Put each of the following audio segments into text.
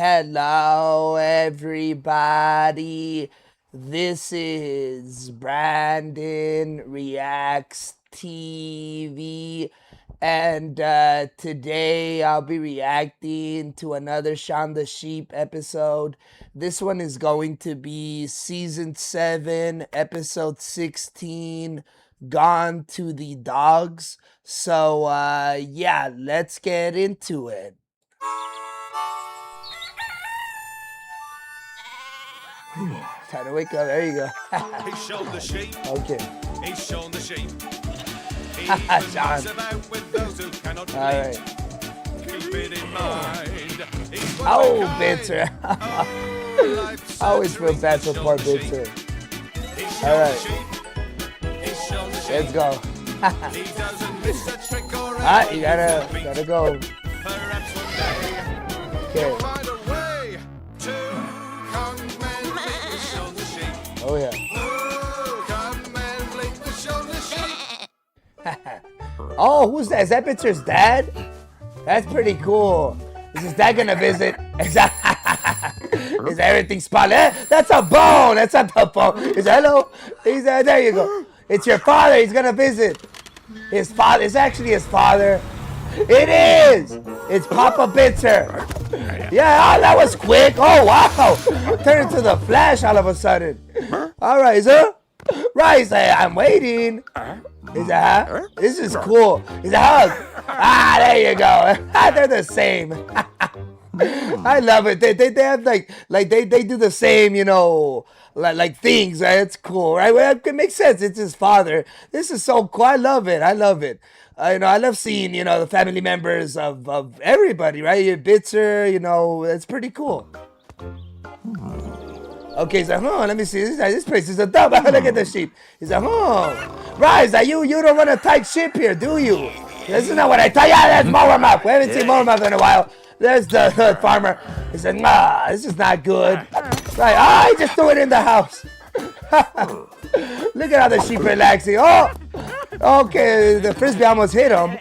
Hello, everybody. This is Brandon Reacts TV, and today I'll be reacting to another Shaun the Sheep episode. This one is going to be Season 7, Episode 16, Gone to the Dogs. So, yeah, let's get into it. Time to wake up. There you go. He's Shaun the Sheep. Okay. He's Shaun the Sheep. He Shaun. moves about with those who cannot All relate. right. Keep it in mind. He's one Oh, of a kind. Bitzer. Oh, life's I always a feel treat. bad for He's poor Shaun the Sheep. Bitzer. He's All Shaun the right. Sheep. He's Shaun the Sheep. Let's go. He doesn't miss a trick or a Ah, you gotta go. Perhaps one day Okay. you'll find a way to come and meet with Shaun the Sheep. Oh yeah. Oh, come and meet with Shaun the Sheep. Oh, who's that? Is that Bitzer's dad? That's pretty cool. Is his dad gonna visit? Is everything spotless? That's a bone. That's not the bone. Is that hello? There you go. It's your father. He's gonna visit. His father. It's actually his father. It is. It's Papa Bitzer. Yeah. Oh, that was quick. Oh wow. Turned into the Flash all of a sudden. All right, sir. Right. He's like, I'm waiting. Is that huh? This is cool. Is a hug. Ah, there you go. They're the same. I love it. They have like they do the same, you know, like things. Right? It's cool, right? Well, it makes sense. It's his father. This is so cool. I love it. I love it. You know, I love seeing, you know, the family members of everybody, right? Your Bitzer, you know, it's pretty cool. Okay, he's like, let me see. This place is a dump. Look at the sheep. He's like, right, he's like, you don't run a tight ship here, do you? This is not what I tell you. Yeah, that's Mower Mouth. We haven't seen Mower Mouth in a while. There's the farmer. He said, nah, this is not good. Right, he just threw it in the house. Look at how the sheep relaxing. Oh, okay, the frisbee almost hit him.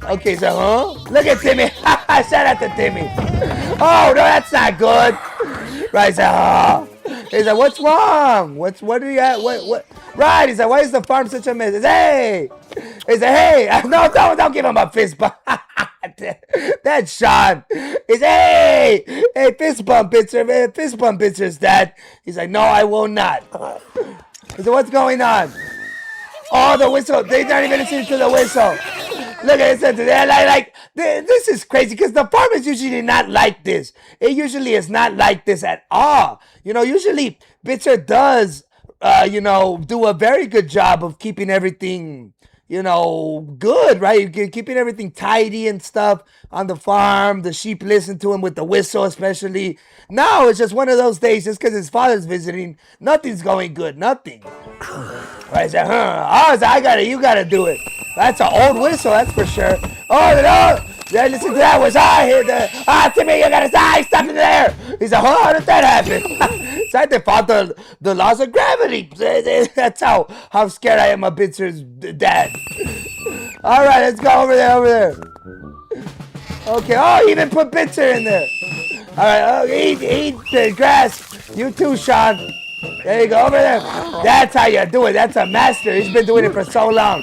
Okay, so, look at Timmy. Shout out to Timmy. Oh, no, that's not good. Right, he's like, he's like, what's wrong? What do you have? What? Right, he's like, why is the farm such a mess? He's like, hey. He's like, hey. No, don't give him a fist bump. That's Shaun. He's like, hey, fist bump, Bitzer, man. Fist bump, Bitzer's dad. He's like, no, I will not. He's like, what's going on? Oh, the whistle. They're not even listening to the whistle. Look at it. This is crazy because the farm is usually not like this. It usually is not like this at all. You know, usually Bitzer does, you know, do a very good job of keeping everything, you know, good, right? Keeping everything tidy and stuff on the farm. The sheep listen to him with the whistle, especially. Now it's just one of those days, just because his father's visiting, nothing's going good, nothing. Right? He's like, Oh, you gotta do it. That's an old whistle, that's for sure. Oh, no! Yeah, listen to that whistle. Timmy, you gotta stop it there. He's like, how did that happen? It's like they fought the laws of gravity. That's how scared I am of Bitzer's dad. All right, let's go over there. Okay, he even put Bitzer in there. All right, eat the grass. You too, Shaun. There you go, over there. That's how you do it. That's a master. He's been doing it for so long.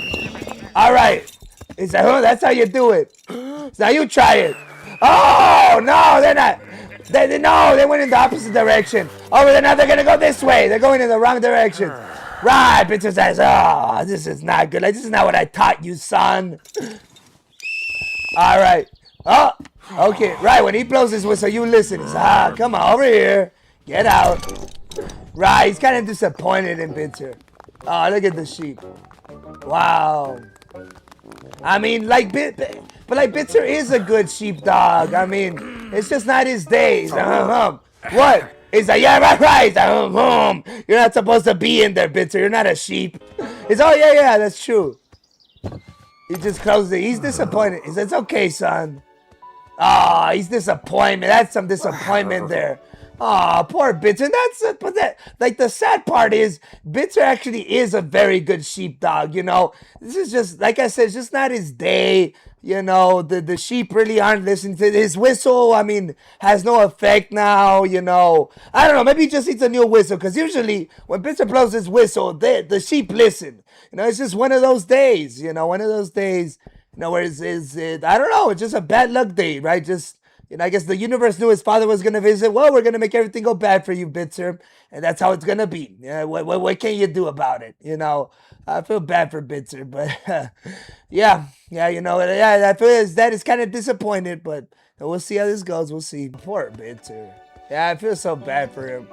All right. He's like, that's how you do it. Now you try it. Oh, no, they're not. They went in the opposite direction. Oh, now they're going to go this way. They're going in the wrong direction. Right, Bitzer says, this is not good. This is not what I taught you, son. All right. Oh, okay. Right, when he blows his whistle, you listen. He's come on, over here. Get out. Right, he's kind of disappointed in Bitzer. Oh, look at the sheep. Wow. I mean, Bitzer is a good sheepdog. I mean, it's just not his day. What? He's like, yeah, right. He's like, You're not supposed to be in there, Bitzer. You're not a sheep. He's, yeah, that's true. He just closed it. He's disappointed. He says, it's okay, son. He's disappointment. That's some disappointment there. Aw, poor Bitzer. But that, like, the sad part is, Bitzer actually is a very good sheepdog, you know. This is just, like I said, it's just not his day. You know, the sheep really aren't listening to his whistle. I mean, has no effect now, you know. I don't know, maybe he just needs a new whistle, because usually when Bitzer blows his whistle, the sheep listen. You know, it's just one of those days, you know, where I don't know, it's just a bad luck day, right? Just, you know, I guess the universe knew his father was going to visit. Well, we're going to make everything go bad for you, Bitzer. And that's how it's going to be. Yeah, what can you do about it? You know, I feel bad for Bitzer, but yeah, you know, yeah, I feel his dad is kind of disappointed, but we'll see how this goes. We'll see. Poor Bitzer. Yeah, I feel so bad for him.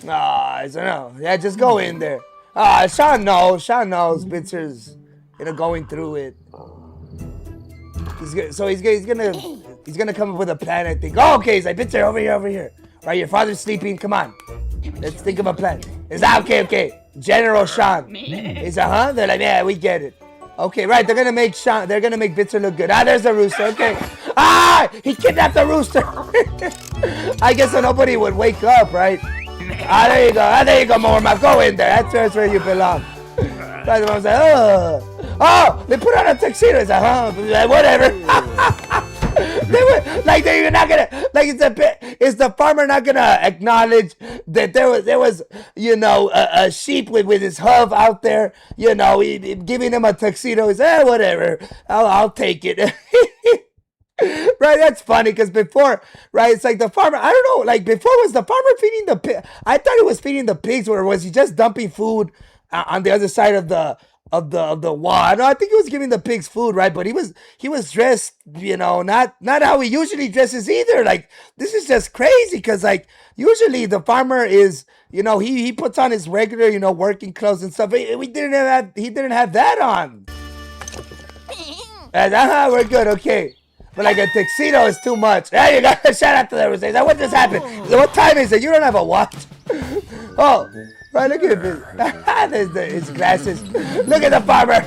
I don't know. Yeah, just go in there. Shaun knows. Shaun knows Bitzer's, you know, going through it. He's gonna come up with a plan, I think. Oh, okay, he's like, Bitzer, over here. Right, your father's sleeping. Come on, let's think of a plan. Is that okay? General Shaun. He's like, huh? They're like, yeah, we get it. Okay, right. They're gonna make Bitzer look good. There's a rooster. Okay. He kidnapped the rooster. I guess so nobody would wake up, right? There you go. There you go, Mormon. Go in there. That's where you belong. Right, the mom's like, oh, they put on a tuxedo. It's like, huh? Whatever. They're not gonna, like, is the farmer not gonna acknowledge that there was, you know, a sheep with his hoof out there, you know, giving him a tuxedo. He's whatever, I'll take it. Right, that's funny, because before, right, it's like the farmer, I don't know, like, before, was the farmer feeding the pig? I thought he was feeding the pigs, or was he just dumping food on the other side of the wall? No, I think he was giving the pigs food, right? But he was dressed, you know, not how he usually dresses either. Like, this is just crazy, because, like, usually the farmer is, you know, he puts on his regular, you know, working clothes and stuff. He didn't have that on. We're good, okay. But like a tuxedo is too much. There you go. Shout out to the Rosés. What just happened? What time is it? You don't have a watch. Oh, right. Look at him. There's his glasses. Look at the farmer.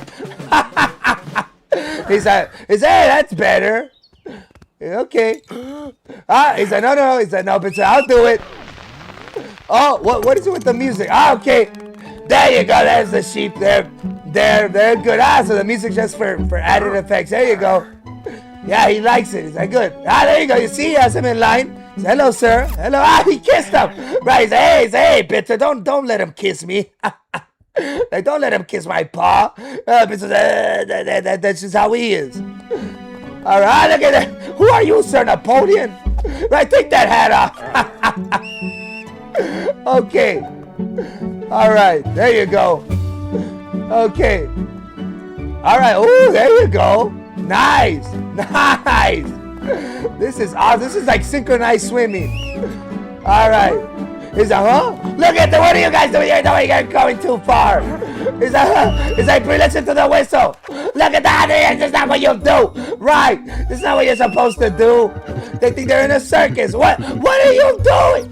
He's like, that's better. Okay. He's like, no. He's like, no, but I'll do it. Oh, what is it with the music? Okay. There you go. There's the sheep. They're good. So the music's just for added effects. There you go. Yeah, he likes it. He's like, good. There you go. You see, he has him in line. He's, hello, sir. Hello. He kissed him. Right. He's like, hey, Bitzer, don't let him kiss me. Like, don't let him kiss my paw. Bitzer, that's just how he is. All right, look at that. Who are you, sir? Napoleon? Right, take that hat off. Okay. All right, there you go. Okay. All right. Oh, there you go. Nice. This is awesome. This is like synchronized swimming. All right. He's like, huh? Look at what are you guys doing here? No, you're going too far. He's like, huh? He's like, listen to the whistle. Look at that. This is not what you do. Right. This is not what you're supposed to do. They think they're in a circus. What are you doing?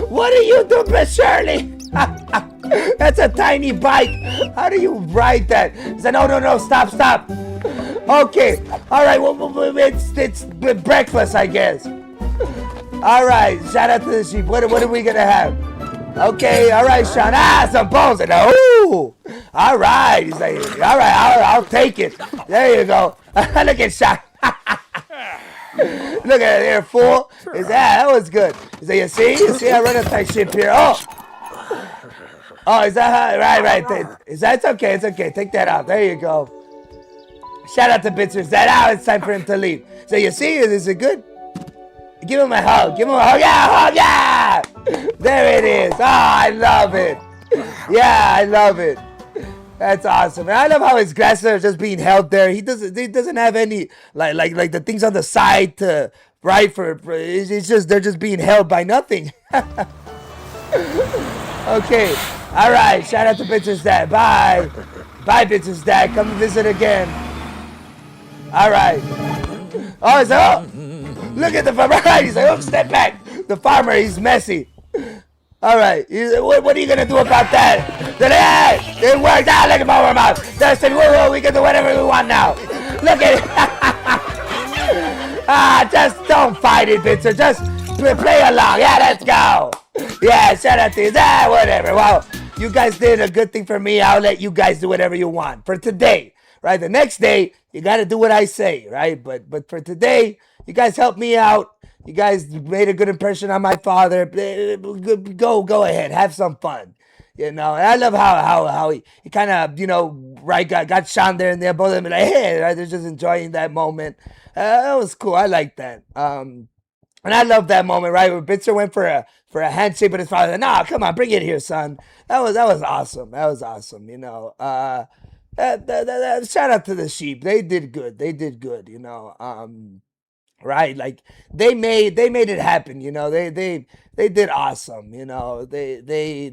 What are you doing, Miss Shirley? That's a tiny bike. How do you ride that? He said, no, stop. Okay, all right, well, it's breakfast, I guess. All right, shout out to the sheep. What are we gonna have? Okay, all right, Shaun. Some bones. Ooh, all right. He's like, all right, I'll take it. There you go. Look at Shaun. Look at it here, fool. That was good. He's like, you see, I run a tight ship here. Oh, is that right? It's okay. Take that out. There you go. Shout out to Bitzer. Now it's time for him to leave. So you see, is it good? Give him a hug. Yeah. There it is. Oh, I love it. Yeah, I love it. That's awesome. And I love how his glasses are just being held there. He doesn't have any like the things on the side to right for it's just they're just being held by nothing. Okay. All right. Shout out to Bitzer's dad. Bye, Bitzer's dad. Come visit again. All right. Oh, he's like, look at the farmer. He's like, step back. The farmer, he's messy. All right. What are you going to do about that? Hey, it worked out. Look at my mouth. They said, whoa, we can do whatever we want now. Look at it. Just don't fight it, Bitzer. Just play along. Yeah, let's go. Yeah, shout out to you. Whatever. Well, you guys did a good thing for me. I'll let you guys do whatever you want for today, right? The next day, you got to do what I say, right? But for today, you guys helped me out. You guys made a good impression on my father. Go ahead, have some fun. And I love how he kind of, right, got Shaun there and they're both of them like, hey, right, they're just enjoying that moment. That was cool. I like that. And I love that moment, right, where Bitzer went for a handshake, but his father said, "Nah, come on, bring it here, son." That was awesome. That was awesome. Shout out to the sheep. They did good. They did good. Right, like they made it happen. They did awesome. They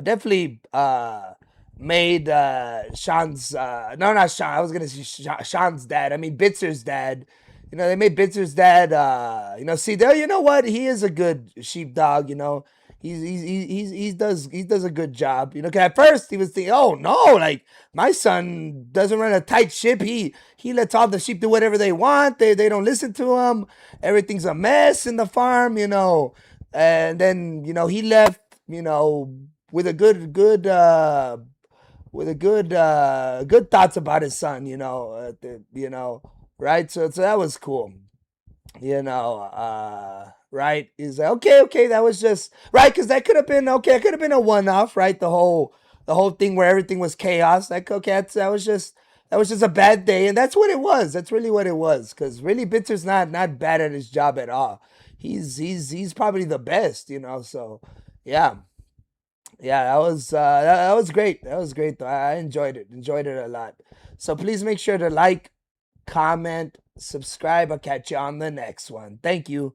definitely made Shaun's no, not Shaun, I was gonna say Shaun's dad, I mean Bitzer's dad. They made Bitzer's dad see there, you know what, he is a good sheepdog. He does a good job. 'Cause at first he was thinking, oh no, like my son doesn't run a tight ship. He lets all the sheep do whatever they want. They don't listen to him. Everything's a mess in the farm. And then he left. With a good thoughts about his son. Right. So that was cool. Right? He's like, okay, that was just right, because that could have been okay. It could have been a one-off, right? The whole thing where everything was chaos. Like, okay, that was just a bad day, and that's what it was. That's really what it was. Because really, Bitzer's not bad at his job at all. He's probably the best. So yeah, yeah, that was great. That was great though. I enjoyed it. Enjoyed it a lot. So please make sure to like, comment, subscribe. I'll catch you on the next one. Thank you.